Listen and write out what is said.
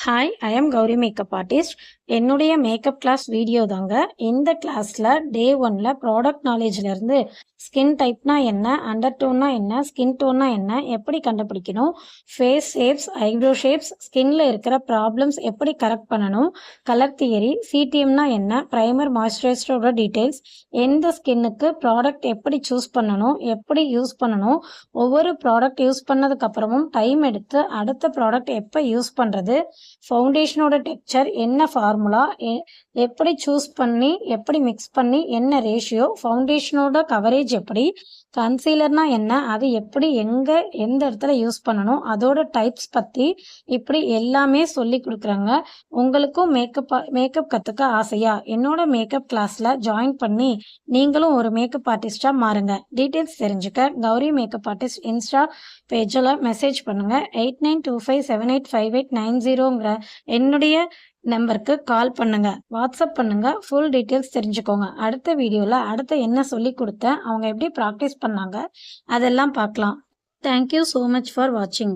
Hi, I am Gowri makeup artist. என்னுடைய makeup class video தாங்க. இந்த கிளாஸில் டே 1ல் ப்ராடக்ட் நாலேஜ்லேருந்து ஸ்கின் டைப்னா என்ன, அண்டர் டோன்னா என்ன, ஸ்கின் டோன்னா என்ன, எப்படி கண்டுபிடிக்கணும், ஃபேஸ் ஷேப்ஸ், ஐப்ரோ ஷேப்ஸ், ஸ்கின்ல இருக்கிற ப்ராப்ளம்ஸ் எப்படி கரெக்ட் பண்ணணும், கலர் தியரி, சிடிஎம்னா என்ன, ப்ரைமர் மாய்ஸ்சரைசரோட டீட்டெயில்ஸ், எந்த ஸ்கின்னுக்கு ப்ராடக்ட் எப்படி சூஸ் பண்ணணும், எப்படி யூஸ் பண்ணணும், ஒவ்வொரு ப்ராடக்ட் யூஸ் பண்ணதுக்கப்புறமும் டைம் எடுத்து அடுத்த ப்ராடக்ட் எப்போ யூஸ் பண்ணுறது, ஃபவுண்டேஷனோட டெக்ஸ்சர் என்ன, ஃபார்முலா எப்படி சூஸ் பண்ணி எப்படி மிக்ஸ் பண்ணி என்ன ரேஷியோ, ஃபவுண்டேஷனோட கவரேஜ் எப்படி, கன்சீலர்னா என்ன, அது எப்படி எங்கே எந்த இடத்துல யூஸ் பண்ணணும், அதோட டைப்ஸ் பற்றி இப்படி எல்லாமே சொல்லி கொடுக்குறாங்க. உங்களுக்கும் மேக்கப் கற்றுக்க ஆசையா என்னோட மேக்கப் கிளாஸில் ஜாயின் பண்ணி நீங்களும் ஒரு மேக்கப் ஆர்டிஸ்டாக மாறுங்க. டீட்டெயில்ஸ் தெரிஞ்சுக்க கௌரி மேக்கப் ஆர்டிஸ்ட் இன்ஸ்டா பேஜில் மெசேஜ் பண்ணுங்கள். 8925785890ங்கிற என்னுடைய நம்பருக்கு கால் பண்ணுங்க, வாட்ஸ்அப் பண்ணுங்க. ஃபுல் டீட்டெயில்ஸ் தெரிஞ்சுக்கோங்க. அடுத்த வீடியோவில் அடுத்த என்ன சொல்லி கொடுத்தேன், அவங்க எப்படி ப்ராக்டிஸ் பண்ணாங்க, அதெல்லாம் பார்க்கலாம். தேங்க்யூ ஸோ மச் ஃபார் வாட்சிங்.